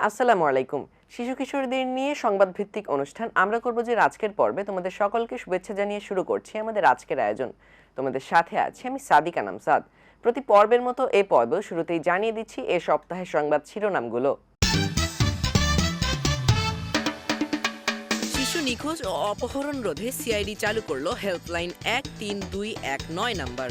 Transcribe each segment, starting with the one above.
আসসালামু আলাইকুম। শিশু কিশোরদের নিয়ে সংবাদ ভিত্তিক অনুষ্ঠান আমরা করব যে আজকের পর্বে তোমাদের সকলকে শুভেচ্ছা জানিয়ে শুরু করছি আমাদের আজকের আয়োজন। তোমাদের সাথে আছি আমি সাদিকা নামসাদ। প্রতি পর্বের মতো এই পর্ব শুরুতেই জানিয়ে দিচ্ছি এ সপ্তাহের সংবাদ শিরোনামগুলো। শিশু নিখোঁজ ও অপহরণ রোধে সিআইডি চালু করলো হেল্পলাইন 13219 নাম্বার।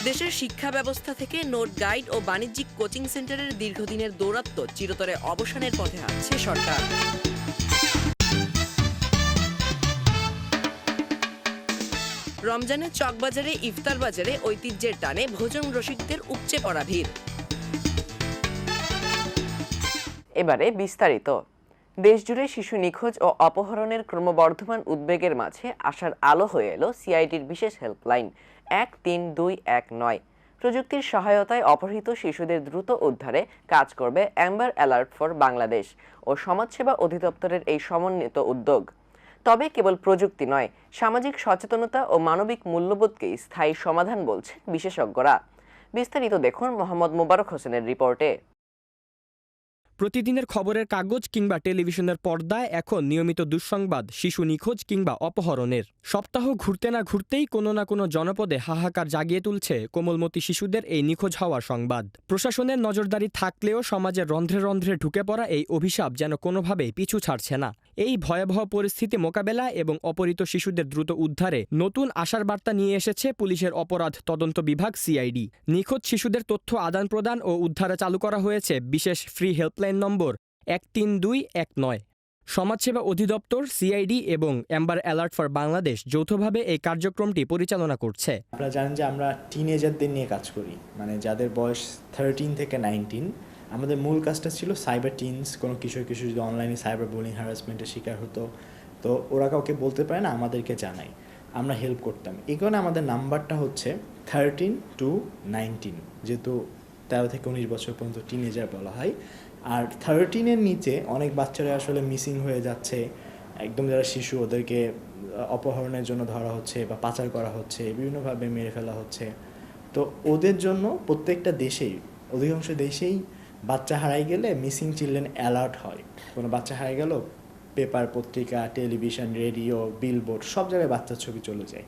দেশের শিক্ষা ব্যবস্থা থেকে নোট গাইড ও বাণিজ্যিক কোচিং সেন্টারের দীর্ঘদিনের দৌরাত্ম্য চিরতরে অবসানের পথে আছে সরকার। রমজানে চকবাজারে ইফতার বাজারে ঐতিহ্যের টানে ভোজন রসিকদের উপচে পড়া ভিড়। এবারে বিস্তারিত। দেশজুড়ে শিশু নিখোঁজ ও অপহরণের ক্রমবর্ধমান উদ্বেগের মাঝে আশার আলো হয়ে এলো সিআইডির বিশেষ হেল্পলাইন 13219। প্রযুক্তির সহায়তায় অপহৃত শিশুদের দ্রুত উদ্ধারে কাজ করবে অ্যাম্বার অ্যালার্ট ফর বাংলাদেশ ও সমাজসেবা অধিদপ্তরের এই সমন্বিত উদ্যোগ। তবে কেবল প্রযুক্তি নয়, সামাজিক সচেতনতা ও মানবিক মূল্যবোধকেই স্থায়ী সমাধান বলছেন বিশেষজ্ঞরা। বিস্তারিত দেখুন মোহাম্মদ মোবারক হোসেনের রিপোর্টে। প্রতিদিনের খবরের কাগজ কিংবা টেলিভিশনের পর্দায় এখন নিয়মিত দুঃসংবাদ শিশু নিখোঁজ কিংবা অপহরণের। সপ্তাহ ঘুরতে না ঘুরতেই কোনো না কোনো জনপদে হাহাকার জাগিয়ে তুলছে কোমলমতি শিশুদের এই নিখোঁজ হওয়ার সংবাদ। প্রশাসনের নজরদারি থাকলেও সমাজের রন্ধ্রে রন্ধ্রে ঢুকে পড়া এই অভিশাপ যেন কোনোভাবেই পিছু ছাড়ছে না। এই ভয়াবহ পরিস্থিতি মোকাবেলা এবং অপহৃত শিশুদের দ্রুত উদ্ধারে নতুন আশার বার্তা নিয়ে এসেছে পুলিশের অপরাধ তদন্ত বিভাগ সিআইডি। নিখোঁজ শিশুদের তথ্য আদান প্রদান ও উদ্ধারে চালু করা হয়েছে বিশেষ ফ্রি হেল্পলাইন নম্বর 13219। সমাজসেবা অধিদপ্তর, সিআইডি এবং অ্যাম্বার অ্যালার্ট ফর বাংলাদেশ যৌথভাবে এই কার্যক্রমটি পরিচালনা করছে। আপনারা জানেন যে আমরা টিনেজারদের নিয়ে কাজ করি, মানে যাদের বয়স 13 থেকে 19। আমাদের মূল কাজটা ছিল সাইবার টিনস। কোনো কিশোর যদি অনলাইনে সাইবার বুলিং হ্যারাসমেন্টের শিকার হতো, তো ওরা কাউকে বলতে পারে না, আমাদেরকে জানায়, আমরা হেল্প করতাম। এই কারণে আমাদের নাম্বারটা হচ্ছে 13 to 19, যেহেতু 13 থেকে 19 বছর পর্যন্ত টিনেজার বলা হয়। আর 13-এর নিচে অনেক বাচ্চারা আসলে মিসিং হয়ে যাচ্ছে, একদম যারা শিশু ওদেরকে অপহরণের জন্য ধরা হচ্ছে বা পাচার করা হচ্ছে, বিভিন্নভাবে মেরে ফেলা হচ্ছে। তো ওদের জন্য প্রত্যেকটা দেশেই, অধিকাংশ দেশেই বাচ্চা হারাই গেলে মিসিং চিলড্রেন অ্যালার্ট হয়। কোনো বাচ্চা হারাই গেল, পেপার, পত্রিকা, টেলিভিশন, রেডিও, বিলবোর্ড সব জায়গায় বাচ্চার ছবি চলে যায়।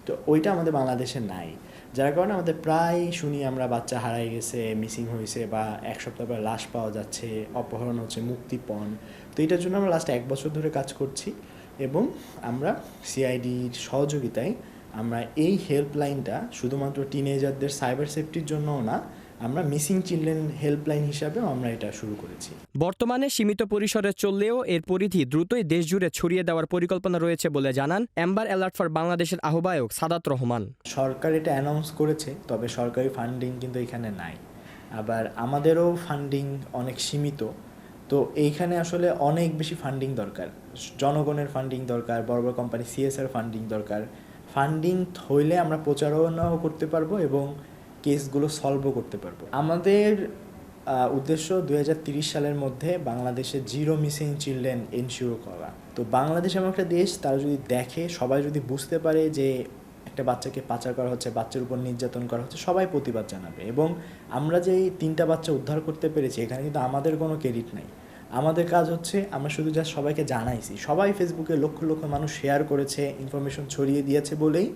তো ওইটা আমাদের বাংলাদেশে নাই, যার কারণে আমাদের প্রায় শুনি আমরা বাচ্চা হারাই গেছে, মিসিং হয়েছে, বা এক সপ্তাহ পর লাশ পাওয়া যাচ্ছে, অপহরণ হচ্ছে, মুক্তিপণ। তো এটার জন্য আমরা লাস্ট 1 বছর ধরে কাজ করছি এবং আমরা সিআইডির সহযোগিতায় আমরা এই হেল্পলাইনটা শুধুমাত্র টিনেজারদের সাইবার সেফটির জন্যও না, আমরা মিসিং চিলড্রেন হেল্পলাইন হিসাবেও আমরা এটা শুরু করেছি। বর্তমানে সীমিত পরিসরে চললেও এর পরিধি দ্রুতই দেশজুড়ে ছড়িয়ে দেওয়ার পরিকল্পনা রয়েছে বলে জানান অ্যাম্বার অ্যালার্ট ফর বাংলাদেশের আহ্বায়ক সাদাত রহমান। সরকার এটা অ্যানাউন্স করেছে, তবে সরকারি ফান্ডিং কিন্তু এখানে নাই। আবার আমাদেরও ফান্ডিং অনেক সীমিত। তো এইখানে আসলে অনেক বেশি ফান্ডিং দরকার, জনগণের ফান্ডিং দরকার, বড় বড় কোম্পানি সিএসআর ফান্ডিং দরকার। ফান্ডিং হইলে আমরা প্রচারণাও করতে পারবো এবং কেসগুলো সলভও করতে পারবো। আমাদের উদ্দেশ্য 2030 সালের মধ্যে বাংলাদেশে 0 মিসিং চিলড্রেন এনশিওর করা। তো বাংলাদেশ এমন একটা দেশ, তারা যদি দেখে, সবাই যদি বুঝতে পারে যে একটা বাচ্চাকে পাচার করা হচ্ছে, বাচ্চার উপর নির্যাতন করা হচ্ছে, সবাই প্রতিবাদ জানাবে। এবং আমরা যে 3টা বাচ্চা উদ্ধার করতে পেরেছি, এখানে কিন্তু আমাদের কোনো ক্রেডিট নাই। আমাদের কাজ হচ্ছে আমরা শুধু যা সবাইকে জানাইছি, সবাই ফেসবুকে লক্ষ লক্ষ মানুষ শেয়ার করেছে, ইনফরমেশন ছড়িয়ে দিয়েছে বলেই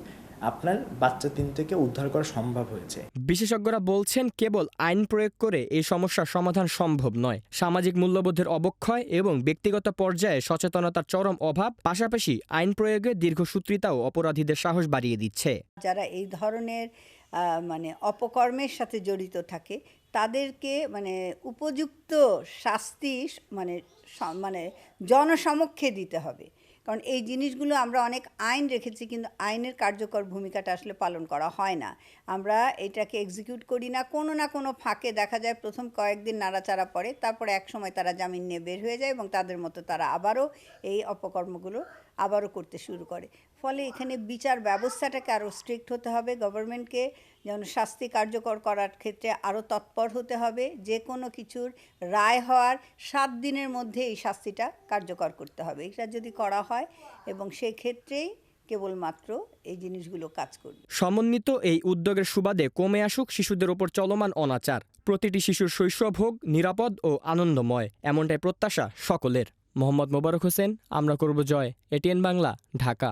আপনার বাচ্চা 3 থেকে উদ্ধার করা সম্ভব হয়েছে। বিশেষজ্ঞরা বলছেন কেবল আইন প্রয়োগ করে এই সমস্যার সমাধান সম্ভব নয়। সামাজিক মূল্যবোধের অবক্ষয় এবং ব্যক্তিগত পর্যায়ে সচেতনতার চরম অভাব, পাশাপাশি আইন প্রয়োগে দীর্ঘসূত্রিতাও অপরাধীদের সাহস বাড়িয়ে দিচ্ছে। যারা এই ধরনের অপকর্মের সাথে জড়িত থাকে তাদেরকে উপযুক্ত শাস্তি জনসমক্ষে দিতে হবে। কারণ এই জিনিসগুলো আমরা অনেক আইন রেখেছি, কিন্তু আইনের কার্যকর ভূমিকাটা আসলে পালন করা হয় না। আমরা এটাকে এক্সিকিউট করি না, কোনো ফাঁকে দেখা যায় প্রথম কয়েকদিন নাড়াচাড়া পড়ে, তারপরে এক সময় তারা জামিন নিয়ে বের হয়ে যায় এবং তাদের মতো তারা আবারও এই অপকর্মগুলো করতে শুরু করে। ফলে এখানে বিচার ব্যবস্থাটাকে আরও স্ট্রিক্ট হতে হবে। গভর্নমেন্টকে যেমন শাস্তি কার্যকর করার ক্ষেত্রে আরও তৎপর হতে হবে। যে কোনো কিছুর রায় হওয়ার 7 দিনের মধ্যে এই শাস্তিটা কার্যকর করতে হবে। এটা যদি করা হয় এবং সেই ক্ষেত্রেই কেবলমাত্র এই জিনিসগুলো কাজ করবে। সমন্বিত এই উদ্যোগের সুবাদে কমে আসুক শিশুদের ওপর চলমান অনাচার। প্রতিটি শিশুর শৈশব হোক নিরাপদ ও আনন্দময়, এমনটাই প্রত্যাশা সকলের। মোহাম্মদ মোবারক হোসেন, আমরা করব জয়, এটিএন বাংলা, ঢাকা।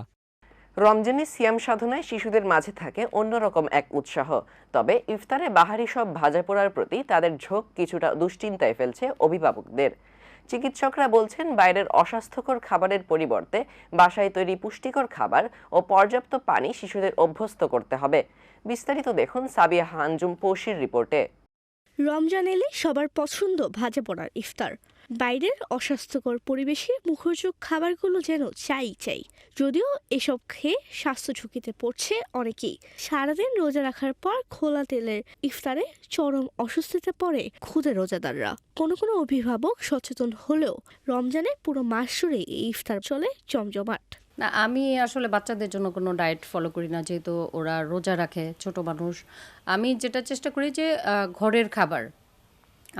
রমজানে সিয়াম সাধনায় শিশুদের মাঝে থাকে অন্যরকম এক উৎসাহ। তবে ইফতারে বাহারি সব ভাজা পোড়ার প্রতি তাদের ঝোঁক কিছুটা দুশ্চিন্তায় ফেলছে অভিভাবকদের। চিকিৎসকরা বলছেন, বাইরের অস্বাস্থ্যকর খাবারের পরিবর্তে বাসায় তৈরি পুষ্টিকর খাবার ও পর্যাপ্ত পানি শিশুদের অভ্যস্ত করতে হবে। বিস্তারিত দেখুন সাবিয়া আঞ্জুম পৌশির রিপোর্টে। রমজান এলে সবার পছন্দ ভাজা পোড়ার ইফতার। বাইরের অস্বাস্থ্যকর পরিবেশে মুখরোচক খাবারগুলো যেন চাই। যদিও এসব খেয়ে স্বাস্থ্য ঝুঁকিতে পড়ছে অনেকেই। সারাদিন রোজা রাখার পর খোলা তেলের ইফতারে চরম অস্বস্তিতে পড়ে ক্ষুদে রোজাদাররা। কোনো অভিভাবক সচেতন হলেও রমজানে পুরো মাস জুড়ে এই ইফতার চলে জমজমাট। না, আমি আসলে বাচ্চাদের জন্য কোনো ডায়েট ফলো করি না, যেহেতু ওরা রোজা রাখে, ছোট মানুষ। আমি যেটা চেষ্টা করি যে ঘরের খাবার।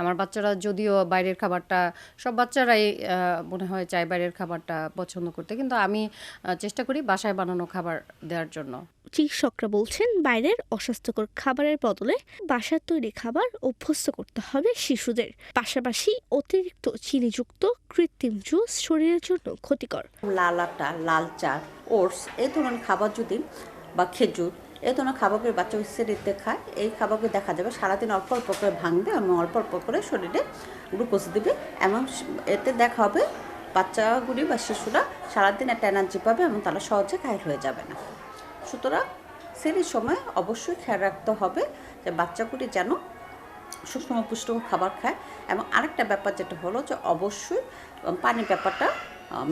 আমার বাচ্চারা যদিও বাইরের খাবারটা, সব বাচ্চারাই মনে হয় চায় বাইরের খাবারটা পছন্দ করতে, কিন্তু আমি চেষ্টা করি বাসায় বানানো খাবার দেওয়ার জন্য। চিকিৎসকরা বলছেন, বাইরের অস্বাস্থ্যকর খাবারের বদলে বাসার তৈরি খাবার অভ্যস্ত করতে হবে শিশুদের। পাশাপাশি অতিরিক্ত চিনিযুক্ত কৃত্রিম জুস শরীরের জন্য ক্ষতিকর। লাল আটা, লাল চা, ওটস এই ধরনের খাবার যদি বা খেজুর এই ধরনের খাবারগুলো বাচ্চা সেরিতে খায়, এই খাবারগুলো দেখা যাবে সারাদিন অল্প অল্প করে ভাঙবে এবং অল্প অল্প করে শরীরে গ্লুকোজ দেবে, এবং এতে দেখা হবে বাচ্চাগুলি বা শিশুরা সারাদিন একটা এনার্জি পাবে এবং তারা সহজে ঘায়েল হয়ে যাবে না। সুতরাং সেরির সময় অবশ্যই খেয়াল রাখতে হবে যে বাচ্চাগুলি যেন সুষম পুষ্টিকর খাবার খায়। এবং আরেকটা ব্যাপার যেটা হলো যে অবশ্যই পানির ব্যাপারটা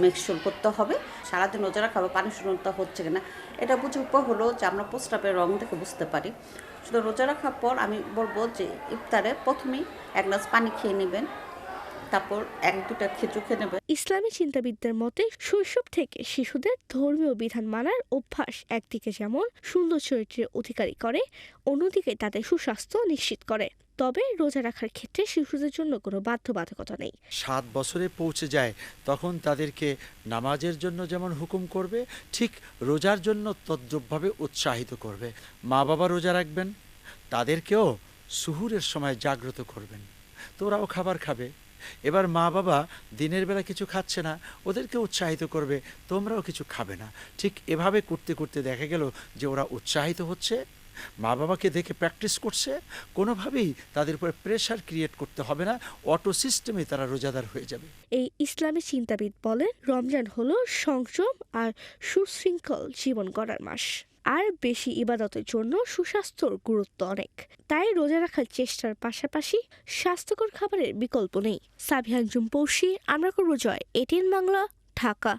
মিক্সচার করতে হবে। সারাদিন রোজা রাখা পানি শূন্যতা হচ্ছে কিনা এটা বুঝে উপায় হলো যে আমরা প্রস্রাবের রং দেখে বুঝতে পারি। শুধু রোজা রাখার পর আমি বলবো যে ইফতারে প্রথমেই এক গ্লাস পানি খেয়ে নেবেন, তারপর 1-2টা খেজুর খেয়ে নেবেন। ইসলামী চিন্তাবিদদের মতে শৈশব থেকে শিশুদের ধর্মীয় বিধান মানার অভ্যাস একদিকে যেমন সুন্দর চরিত্রের অধিকারী করে, অন্যদিকে তাদের সুস্বাস্থ্য নিশ্চিত করে। তবে রোজা রাখার ক্ষেত্রে শিশুদের জন্য কোনো বাধ্যবাধকতা নেই। 7 বছরে পৌঁছে যায় তখন তাদেরকে নামাজের জন্য যেমন হুকুম করবে, ঠিক রোজার জন্য তদ্রূপভাবে উৎসাহিত করবে। মা বাবা রোজা রাখবেন, তাদেরকেও সুহুরের সময় জাগ্রত করবেন, তো ওরাও খাবার খাবে। এবার মা বাবা দিনের বেলা কিছু খাচ্ছে না, ওদেরকে উৎসাহিত করবে, তোমরাও কিছু খাবে না। ঠিক এভাবে করতে করতে দেখা গেল যে ওরা উৎসাহিত হচ্ছে, মা বাবাকে দেখে প্র্যাকটিস করছে, কোনোভাবেই তাদের উপরে প্রেশার ক্রিয়েট করতে হবে না, অটো সিস্টেমে তারা রোজাদার হয়ে যাবে। এই ইসলামী চিন্তাবিদ বলেন, রমজান হলো সংযম আর সুশৃঙ্খল জীবন গড়ার মাস। আর বেশি ইবাদতের জন্য সুস্বাস্থ্যর গুরুত্ব অনেক। তাই রোজা রাখার চেষ্টার পাশাপাশি স্বাস্থ্যকর খাবারের বিকল্প নেই। সাবিয়া আঞ্জুম পৌশি, আমরা করব জয়, এটিএন বাংলা, ঢাকা।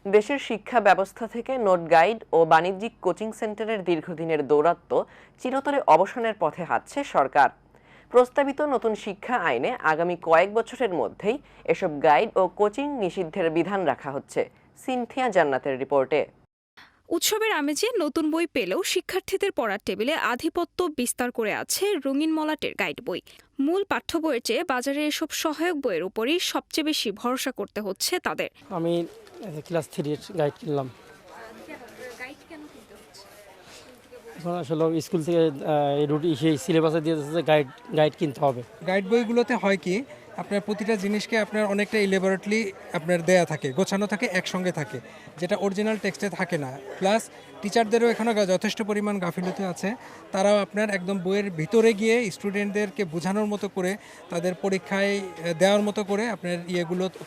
দেশের শিক্ষা ব্যবস্থা থেকে নোট গাইড ও বাণিজ্যিক কোচিং সেন্টারের দীর্ঘদিনের দৌরাত্ম্য চিরতরে অবসানের পথে হাঁটছে সরকার। প্রস্তাবিত নতুন শিক্ষা আইনে আগামী কয়েক বছরের মধ্যেই এসব গাইড ও কোচিং নিষিদ্ধের বিধান রাখা হচ্ছে। সিনথিয়া জান্নাতের রিপোর্টে। উৎসবের আমেজে নতুন বই পেলেও শিক্ষার্থীদের পড়ার টেবিলে আধিপত্য বিস্তার করে আছে রঙিন মলাটের গাইড বই। মূল পাঠ্য বইয়ের চেয়ে বাজারে এসব সহায়ক বইয়ের উপরই সবচেয়ে বেশি ভরসা করতে হচ্ছে তাদের। আমি ক্লাস 3 এর গাইড কিনলাম। এখন আসলে স্কুল থেকে সেই সিলেবাসে দিয়ে দিচ্ছে যে গাইড কিনতে হবে। গাইড বইগুলোতে হয় কি, আপনার প্রতিটা জিনিসকে আপনার অনেকটা ইলেবরেটলি আপনার দেয়া থাকে, গোছানো থাকে, একসঙ্গে থাকে, যেটা অরিজিনাল টেক্সটে থাকে না। প্লাস টিচারদেরও এখানে যথেষ্ট পরিমাণ গাফিলতি আছে। তারাও আপনার একদম বইয়ের ভিতরে গিয়ে স্টুডেন্টদেরকে বোঝানোর মতো করে, তাদের পরীক্ষায় দেওয়ার মতো করে আপনার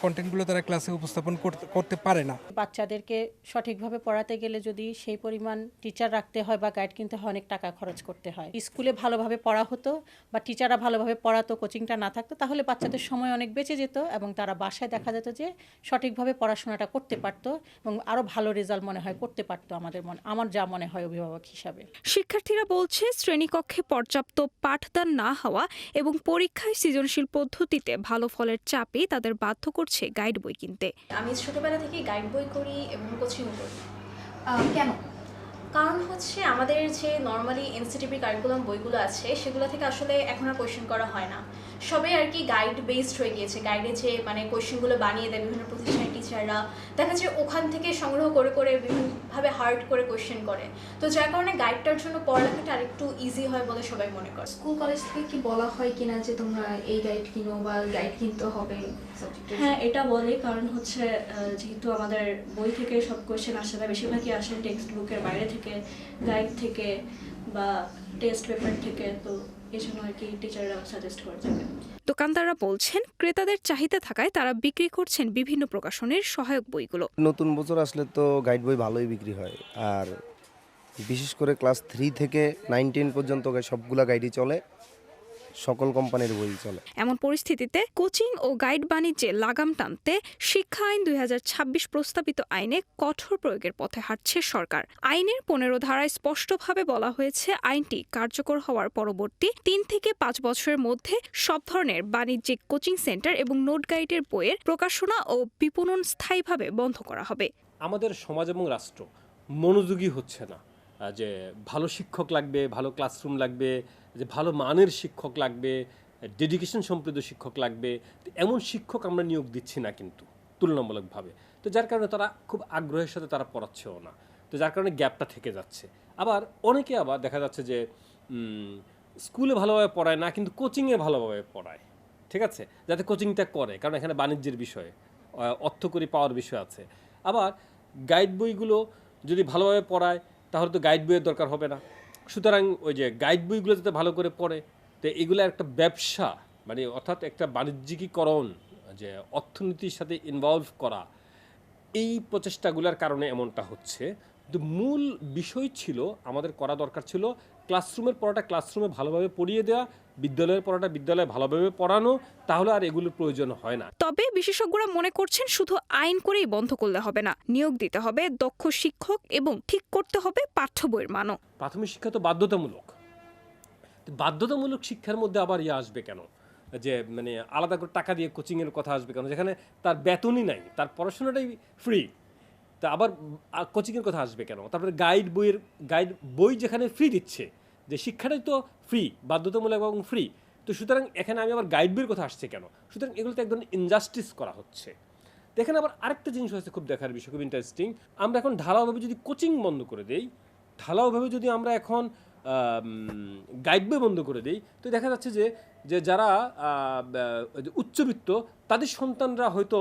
কন্টেন্টগুলো তারা ক্লাসে উপস্থাপন করতে পারে না। বাচ্চাদেরকে সঠিকভাবে পড়াতে গেলে যদি সেই পরিমাণ টিচার রাখতে হয় বা গাইড কিনতে হয়, অনেক টাকা খরচ করতে হয়। স্কুলে ভালোভাবে পড়া হতো বা টিচাররা ভালোভাবে পড়াতো, কোচিংটা না থাকতো, তাহলে বাচ্চাদের সময় অনেক বেঁচে যেত এবং তারা বাসায় দেখা যেত যে সঠিকভাবে পড়াশোনাটা করতে পারতো এবং আরও ভালো রেজাল্ট মনে হয় করতে পারতো। আমার যা মনে হয় অভিভাবক হিসাবে। শিক্ষার্থীরা বলছে, শ্রেণীকক্ষে পর্যাপ্ত পাঠদান না হওয়া এবং পরীক্ষায় সৃজনশীল পদ্ধতিতে ভালো ফলের চাপই তাদের বাধ্য করছে গাইড বই কিনতে। আমি ছোটবেলা থেকে গাইড বই করি এবং কোচিং করি। কেন? কারণ হচ্ছে আমাদের যে নর্মালি এনসিটিভি কারিকুলাম বইগুলো আছে সেগুলো থেকে আসলে এখন আর কোয়েশ্চেন করা হয় না, সবাই আর কি গাইড বেসড হয়ে গিয়েছে। গাইডে যে মানে কোয়েশ্চেনগুলো বানিয়ে দেয় বিভিন্ন প্রতিষ্ঠানের টিচাররা, দেখা যায় ওখান থেকে সংগ্রহ করে করে বিভিন্নভাবে হার্ড করে কোয়েশ্চেন করে। তো যার কারণে গাইডটার জন্য পড়ালেখাটা আরেকটু ইজি হয় বলে সবাই মনে করে। স্কুল কলেজ থেকে কি বলা হয় কিনা যে তোমরা এই গাইড কিনো বা গাইড কিনতে হবে? হ্যাঁ, এটা বলে, কারণ হচ্ছে যেহেতু আমাদের বই থেকে সব কোয়েশ্চেন আসে না, বেশিরভাগই আসে টেক্সট বুকের বাইরে থেকে, গাইড থেকে বা টেস্ট পেপার থেকে, তো এই জন্য আর কি টিচাররা সাজেস্ট করে থাকে। দোকানদাররা বলছেন ক্রেতাদের চাহিদা থাকায় তারা বিক্রি করছেন বিভিন্ন প্রকাশনের সহায়ক বইগুলো। নতুন বছর আসলে তো গাইড বই ভালোই বিক্রি হয়, আর বিশেষ করে ক্লাস 3 থেকে 9, 10 পর্যন্ত সবগুলা গাইডই চলে, সকল কোম্পানির বই চলে। এমন পরিস্থিতিতে কোচিং ও গাইড বাণিজ্যে লাগাম টানতে শিক্ষা আইন 2026 প্রস্তাবিত আইনে কঠোর প্রয়োগের পথে হাঁটছে সরকার। আইনের 15 ধারায় স্পষ্টভাবে বলা হয়েছে আইনটি কার্যকর হওয়ার পরবর্তী 3 থেকে 5 বছরের মধ্যে সব ধরনের বাণিজ্যিক কোচিং সেন্টার এবং নোট গাইডের বইয়ের প্রকাশনা ও বিপণন স্থায়ীভাবে বন্ধ করা হবে। আমাদের সমাজ এবং রাষ্ট্র মনোযোগী হচ্ছে না যে ভালো শিক্ষক লাগবে, ভালো ক্লাসরুম লাগবে, যে ভালো মানের শিক্ষক লাগবে, ডেডিকেশন সমৃদ্ধ শিক্ষক লাগবে, এমন শিক্ষক আমরা নিয়োগ দিচ্ছি না কিন্তু তুলনামূলকভাবে। তো যার কারণে তারা খুব আগ্রহের সাথে তারা পড়াচ্ছেও না, তো যার কারণে গ্যাপটা থেকে যাচ্ছে। আবার অনেকে আবার দেখা যাচ্ছে যে স্কুলে ভালোভাবে পড়ায় না, কিন্তু কোচিংয়ে ভালোভাবে পড়ায়, ঠিক আছে, যাতে কোচিংটা করে, কারণ এখানে বাণিজ্যের বিষয়, অর্থকরী পাওয়ার বিষয় আছে। আবার গাইড বইগুলো যদি ভালোভাবে পড়ায় তাহলে তো গাইড বইয়ের দরকার হবে না। সুতরাং ওই যে গাইড বইগুলো যাতে ভালো করে পড়ে, তো এগুলো একটা ব্যবসা, মানে অর্থাৎ একটা বাণিজ্যিকীকরণ, যে অর্থনীতির সাথে ইনভলভ করা, এই প্রচেষ্টাগুলোর কারণে এমনটা হচ্ছে। কিন্তু মূল বিষয় ছিল আমাদের করা দরকার ছিল ক্লাসরুমের পড়াটা ক্লাসরুমে ভালোভাবে পড়িয়ে দেওয়া, বিদ্যালয়ের পড়াটা বিদ্যালয়ে ভালোভাবে পড়ানো, তাহলে আর এগুলোর প্রয়োজন হয় না। তবে বিশেষজ্ঞরা মনে করছেন শুধু আইন করেই বন্ধ করলে হবে না, নিয়োগ দিতে হবে দক্ষ শিক্ষক এবং ঠিক করতে হবে পাঠ্য বইয়ের মানও। প্রাথমিক শিক্ষা তো বাধ্যতামূলক, বাধ্যতামূলক শিক্ষার মধ্যে আবার আসবে কেন, যে মানে আলাদা করে টাকা দিয়ে কোচিংয়ের কথা আসবে কেন, যেখানে তার বেতনই নাই, তার পড়াশোনাটাই ফ্রি, তা আবার কোচিংয়ের কথা আসবে কেন? তারপরে গাইড বই যেখানে ফ্রি দিচ্ছে, যে শিক্ষাটাই তো ফ্রি, বাধ্যতামূলক এবং ফ্রি, তো সুতরাং এখানে আমি আবার গাইড বইয়ের কথা আসছে কেন? সুতরাং এগুলো তো এক ধরনের ইনজাস্টিস করা হচ্ছে। দেখেন আবার আরেকটা জিনিস হয়েছে খুব দেখার বিষয়, খুব ইন্টারেস্টিং। আমরা এখন ঢালাওভাবে যদি কোচিং বন্ধ করে দেই, ঢালাওভাবে যদি আমরা এখন গাইড বই বন্ধ করে দিই, তো দেখা যাচ্ছে যে যারা উচ্চবিত্ত তাদের সন্তানরা হয়তো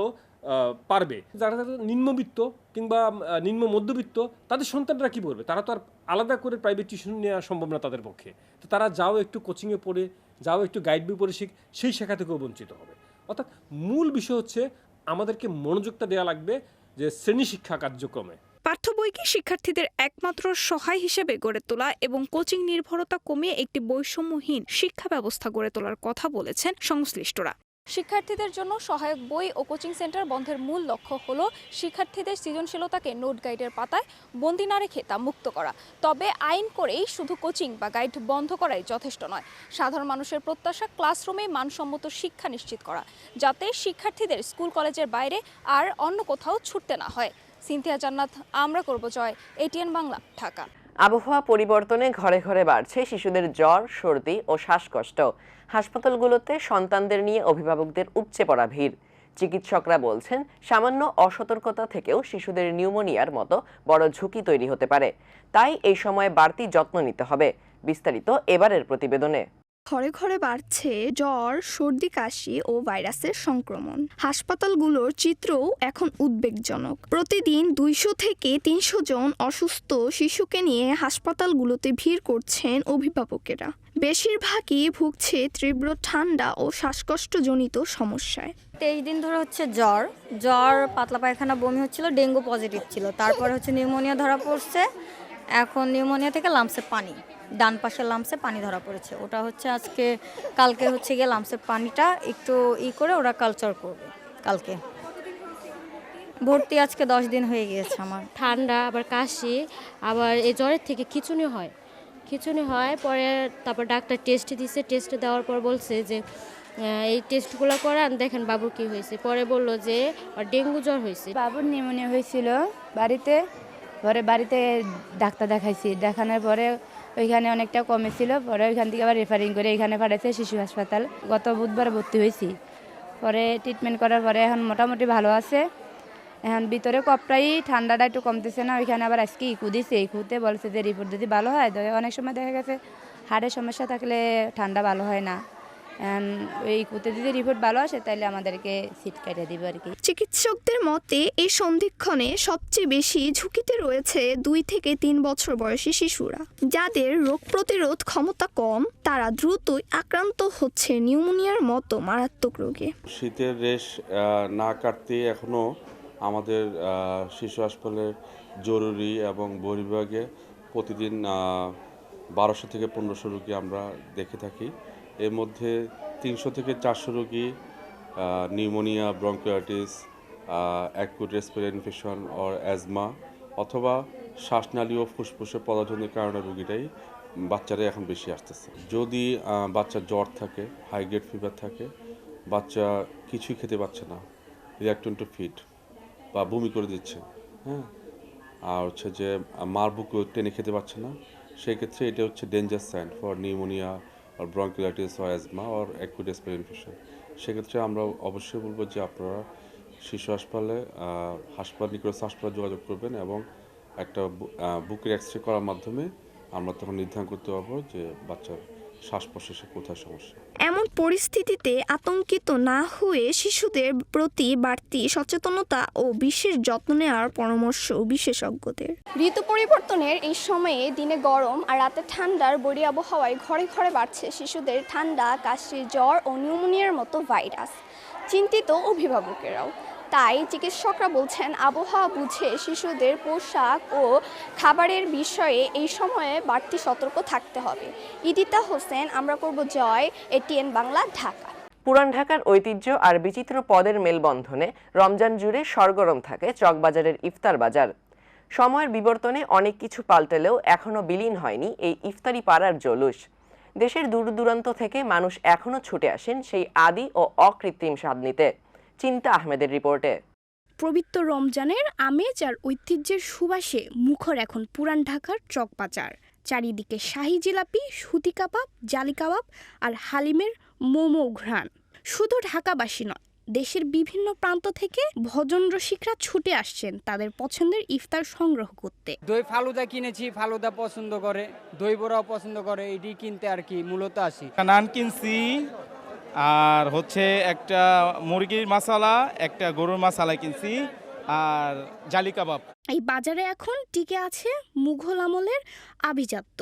পারবে, যারা নিম্নবিত্ত কিংবা নিম্ন মধ্যবিত্ত তাদের সন্তানরা কী করবে? তারা তো আর আলাদা করে প্রাইভেট টিউশন নেওয়া সম্ভব না তাদের পক্ষে। তো তারা যাও একটু কোচিংয়ে পড়ে, যাও একটু গাইড বই পড়ে সেই শেখা থেকেও বঞ্চিত হবে। অর্থাৎ মূল বিষয় হচ্ছে আমাদেরকে মনোযোগটা দেওয়া লাগবে যে শ্রেণী শিক্ষা কার্যক্রমে। পাঠ্য বইকে শিক্ষার্থীদের একমাত্র সহায় হিসেবে গড়ে তোলা এবং কোচিং নির্ভরতা কমিয়ে একটি বৈষম্যহীন শিক্ষা ব্যবস্থা গড়ে তোলার কথা বলেছেন সংশ্লিষ্টরা। শিক্ষার্থীদের জন্য সহায়ক বই ও কোচিং সেন্টার বন্ধের মূল লক্ষ্য হলো শিক্ষার্থীদের সৃজনশীলতাকে নোট গাইডের পাতায় বন্দি না রেখে তা মুক্ত করা। তবে আইন করেই শুধু কোচিং বা গাইড বন্ধ করাই যথেষ্ট নয়। সাধারণ মানুষের প্রত্যাশা ক্লাসরুমে মানসম্মত শিক্ষা নিশ্চিত করা, যাতে শিক্ষার্থীদের স্কুল কলেজের বাইরে আর অন্য কোথাও ছুটতে না হয়। সিনথিয়া জান্নাত, আমরা করব জয়, এটিএন বাংলা, ঢাকা। আবহাওয়া পরিবর্তনে ঘরে ঘরে বাড়ছে শিশুদের জ্বর, সর্দি ও শ্বাসকষ্ট। হাসপাতালগুলোতে সন্তানদের নিয়ে অভিভাবকদের উপচে পড়া ভিড়। চিকিৎসকরা বলছেন সামান্য অসতর্কতা থেকেও শিশুদের নিউমোনিয়ার মতো বড় ঝুঁকি তৈরি হতে পারে। তাই এই সময় বাড়তি যত্ন নিতে হবে। বিস্তারিত এবারের প্রতিবেদনে। ঘরে ঘরে বাড়ছে জ্বর, সর্দি, কাশি ও ভাইরাসের সংক্রমণ। হাসপাতালগুলোর চিত্রও এখন উদ্বেগজনক। প্রতিদিন 200 থেকে 300 জন অসুস্থ শিশুকে নিয়ে হাসপাতালগুলোতে ভিড় করছেন অভিভাবকেরা। বেশিরভাগই ভুগছে তীব্র ঠান্ডা ও শ্বাসকষ্টজনিত সমস্যায়। 23 দিন ধরে হচ্ছে জ্বর, পাতলা পায়খানা, বমি হচ্ছিল, ডেঙ্গু পজিটিভ ছিল, তারপরে হচ্ছে নিউমোনিয়া ধরা পড়ছে। এখন নিউমোনিয়া থেকে লামসে পানি, ডান পাশের লামসে পানি ধরা পড়েছে। ওটা হচ্ছে কালকে হচ্ছে গিয়ে লামসের পানিটা একটু করে ওরা কালচার করবে কালকে। ভর্তি আজকে 10 দিন হয়ে গিয়েছে আমার। ঠান্ডা, আবার কাশি, আবার এই জ্বরের থেকে খিঁচুনি হয় পরে তারপর ডাক্তার টেস্ট দিছে, টেস্ট দেওয়ার পর বলছে যে এই টেস্টগুলো করান, দেখেন বাবুর কি হয়েছে। পরে বললো যে ডেঙ্গু জ্বর হয়েছে। বাবুর নিউমোনিয়া হয়েছিল বাড়িতে, পরে বাড়িতে ডাক্তার দেখাইছি, দেখানোর পরে ওইখানে অনেকটা কমেছিল, পরে ওইখান থেকে আবার রেফারিং করে এখানে পাঠাইছে শিশু হাসপাতাল। গত বুধবার ভর্তি হয়েছি, পরে ট্রিটমেন্ট করার পরে এখন মোটামুটি ভালো আছে। এখন ভিতরে কপটাই ঠান্ডাটা একটু কমতেছে না, ওইখানে আবার আজকে ইকু দিছে, ইকুতে বলছে যে রিপোর্ট যদি ভালো হয়, অনেক সময় দেখা গেছে হার্টের সমস্যা থাকলে ঠান্ডা ভালো হয় না, ওই ইকুতে যদি রিপোর্ট ভালো আসে তাহলে আমাদেরকে সিট কেটে দিবে আর কি। চিকিৎসকদের মতে এই সন্ধিক্ষণে সবচেয়ে বেশি ঝুঁকিতে রয়েছে 2 থেকে 3 বছর বয়সী শিশুরা, যাদের রোগ প্রতিরোধ ক্ষমতা কম। তারা দ্রুতই আক্রান্ত হচ্ছে নিউমোনিয়ার মতো মারাত্মক রোগে। শীতের রেশ না কাটতে এখনও আমাদের শিশু হাসপাতালের জরুরি এবং বহির্বিভাগে প্রতিদিন 1200 থেকে 1500 রোগী আমরা দেখে থাকি। এর মধ্যে 300 থেকে 400 রোগী pneumonia, bronchiolitis, acute respiratory infection or asthma অথবা শ্বাসনালী ও ফুসফুসের পদার্থজনিত কারণে রোগীটাই বাচ্চারা এখন বেশি আসতেছে। যদি বাচ্চার জ্বর থাকে, হাই গ্রেড ফিভার থাকে, বাচ্চা কিছুই খেতে পারছে না, রিঅ্যাক্টিং টু ফিড বা বমি করে দিচ্ছে, হ্যাঁ, আর হচ্ছে যে মার বুক টেনে খেতে পারছে না, সেই ক্ষেত্রে এটা হচ্ছে ডেঞ্জার সাইন ফর নিউমোনিয়া আর bronchiolitis or asthma or acute respiratory infection. সেক্ষেত্রে আমরা অবশ্যই বলবো যে আপনারা শিশু হাসপাতালে নিকটস্থ হাসপাতালে যোগাযোগ করবেন এবং একটা বুকের এক্সরে করার মাধ্যমে আমরা তখন নির্ধারণ করতে পারবো যে বাচ্চার শ্বাস প্রশ্বাসে কোথায় সমস্যা। এমন পরিস্থিতিতে আতঙ্কিত না হয়ে শিশুদের প্রতি বাড়তি সচেতনতা ও বিশেষ যত্ন নেওয়ার পরামর্শ বিশেষজ্ঞদের। ঋতু পরিবর্তনের এই সময়ে দিনে গরম আর রাতে ঠান্ডার বড়ি আবহাওয়ায় ঘরে ঘরে বাড়ছে শিশুদের ঠান্ডা, কাশি, জ্বর ও নিউমোনিয়ার মতো ভাইরাস। চিন্তিত অভিভাবকেরাও। তাই চিকিৎসকরা বলছেন আবহাওয়া বুঝে শিশুদের পোশাক ও খাবারের বিষয়ে এই সময়ে বাড়তি সতর্ক থাকতে হবে। ইদিতা হোসেন, আমরা করব জয়, ATN বাংলা, ঢাকা। পুরান ঢাকার ঐতিহ্য আর বিচিত্র পদের মেলবন্ধনে রমজান জুড়ে সরগরম থাকে চকবাজারের ইফতার বাজার। সময়ের বিবর্তনে অনেক কিছু পাল্টালেও এখনো বিলীন হয়নি এই ইফতারি পাড়ার জলুস। দেশের দূর দূরান্ত থেকে মানুষ এখনো ছুটে আসেন সেই আদি ও অকৃত্রিম স্বাদ নিতে। চিন্তা আহমেদের রিপোর্টে। পবিত্র রমজানের আমেজ আর ঐতিহ্যের সুবাসে মুখর এখন পুরান ঢাকার চকবাজার। চারিদিকে শাহী জিলাপি, সুতি কাবাব, জালি কাবাব আর হালিমের মোমো ঘ্রাণ। শুধু ঢাকাবাসী নয়, দেশের বিভিন্ন প্রান্ত থেকে ভজন রসিকরা ছুটে আসছেন তাদের পছন্দের ইফতার সংগ্রহ করতে। দই ফালুদা কিনেছি, ফালুদা পছন্দ করে, দই বড়াও পছন্দ করে, এটি কিনতে আর কি মূলত আসি। নান কিনছি, আর হচ্ছে একটা মুরগির মশলা, একটা গরুর মশলা কিনছি, আর জালি কাবাব। এই বাজারে এখন টিকে আছে মুঘল আমলের আভিজাত্য।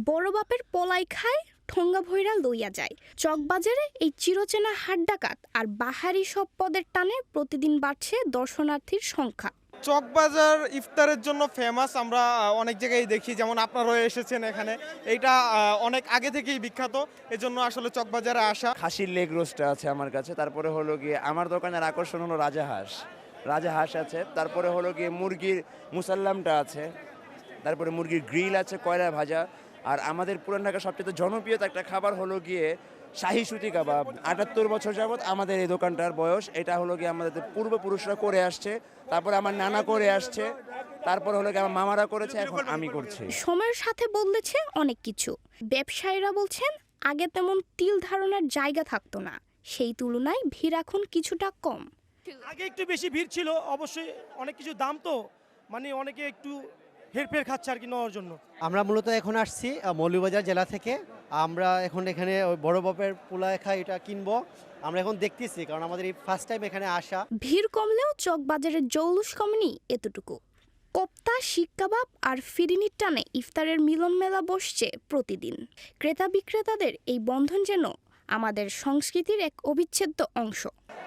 বড় বাপের পলাই খায়, ঠোঙ্গা ভৈরা লইয়া যায়। চকবাজারে এই চিরচেনা হাট ডাকাত আর বাহারি সব পদের টানে প্রতিদিন বাড়ছে দর্শনার্থীর সংখ্যা। চকবাজার ইফতারের জন্য ফেমাস, আমরা অনেক জায়গায় দেখি, যেমন আপনারাও এসেছেন এখানে। এইটা অনেক আগে থেকেই বিখ্যাত, এজন্য আসলে চকবাজারে আসা। খাসির লেগ রোস্টটা আছে আমার কাছে, তারপরে হলো গিয়ে আমার দোকানের আকর্ষণ হলো রাজাহাঁস আছে, তারপরে হলো গিয়ে মুরগির মুসাল্লামটা আছে, তারপরে মুরগির গ্রিল আছে, কয়লা ভাজা, আর আমাদের পুরান ঢাকার সবচেয়ে জনপ্রিয় একটা খাবার হলো গিয়ে শাহী সুতি কাবাব। 78 বছর যাবত আমাদের এই দোকানটার বয়স। এটা হলো গিয়ে আমাদের পূর্বপুরুষরা করে আসছে, তারপরে আমার নানা করে আসছে, তারপর হলো গিয়ে আমার মামারা করেছে, এখন আমি করছি। সময়ের সাথে বদলেছে অনেক কিছু। ব্যবসায়ীরা বলছেন আগে তেমন তিল ধারণার জায়গা থাকতো না, সেই তুলনায় ভিড় এখন কিছুটা কম। আগে একটু বেশি ভিড় ছিল, অবশ্যই অনেক কিছু দাম তো, মানে অনেকে একটু হেরফের খাচ্ছে আর কি নেওয়ার জন্য। আমরা মূলত এখন আসছি মৌলভীবাজার জেলা থেকে। আমরা এখন এখানে ওই বড় বাপের পোলায় খাই, এটা কিনবো। আমরা এখন দেখতেছি, কারণ আমাদের এই ফার্স্ট টাইম এখানে আসা। ভিড় কমলেও চকবাজারের জৌলুস কমেনি এতটুকু। কোপ্তা, শিক কাবাব আর ফিরিনির টানে ইফতারের মিলন মেলা বসছে প্রতিদিন। ক্রেতা বিক্রেতাদের এই বন্ধন যেন আমাদের সংস্কৃতির এক অবিচ্ছেদ্য অংশ।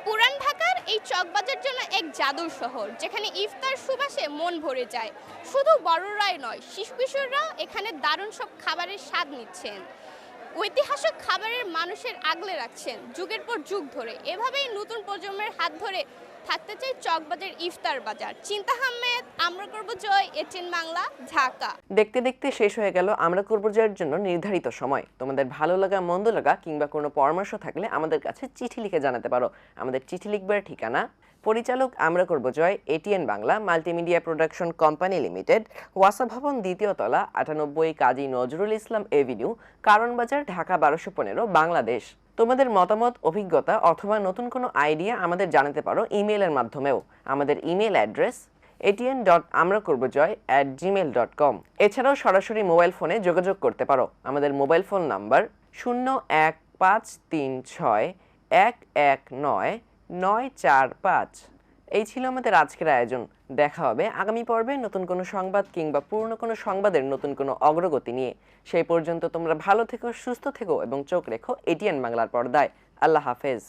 পুরান ঢাকার এই চকবাজার জন্য এক জাদুর শহর, যেখানে ইফতার সুবাসে মন ভরে যায়। শুধু বড়রাই নয়, শিশু কিশোররাও এখানে দারুণ সব খাবারের স্বাদ নিচ্ছেন। ঐতিহাসিক খাবারের মানুষের আগলে রাখছেন যুগের পর যুগ ধরে। এভাবেই নতুন প্রজন্মের হাত ধরে থাকতে চাই চকবাজার ইফতার বাজার। চিন্তা আহমেদ, আমরা করব জয়, ATN বাংলা, ঢাকা। দেখতে দেখতে শেষ হয়ে গেল আমরা করব জয়ের জন্য নির্ধারিত সময়। তোমাদের ভালো লাগা, মন্দ লাগা কিংবা কোনো পরামর্শ থাকলে আমাদের কাছে চিঠি লিখে জানাতে পারো। আমাদের চিঠি লিখবার ঠিকানা পরিচালক আমরা করব জয়, ATN Bangla multimedia production company limited, ওয়াসা ভবন, ২য় তলা, ৯৮ কাজী নজরুল ইসলাম এভিনিউ, কারণবাজার, ঢাকা ১২১৫, বাংলাদেশ। তোমাদের মতামত, অভিজ্ঞতা অথবা নতুন কোনো আইডিয়া আমাদের জানাতে পারো ইমেইলের মাধ্যমেও। আমাদের ইমেল অ্যাড্রেস atn.amrakorbojoy@gmail.com। এছাড়াও সরাসরি মোবাইল ফোনে যোগাযোগ করতে পারো। আমাদের মোবাইল ফোন নাম্বার 0153611994৫। এই ছিল আমাদের আজকের আয়োজন। দেখা হবে আগামী পর্বে নতুন কোনো সংবাদ কিংবা পুরনো কোনো সংবাদের নতুন কোনো অগ্রগতি নিয়ে। সেই পর্যন্ত তোমরা ভালো থেকো, সুস্থ থেকো এবং চোখ রেখো এটিএন বাংলার পর্দায়। আল্লাহ হাফেজ।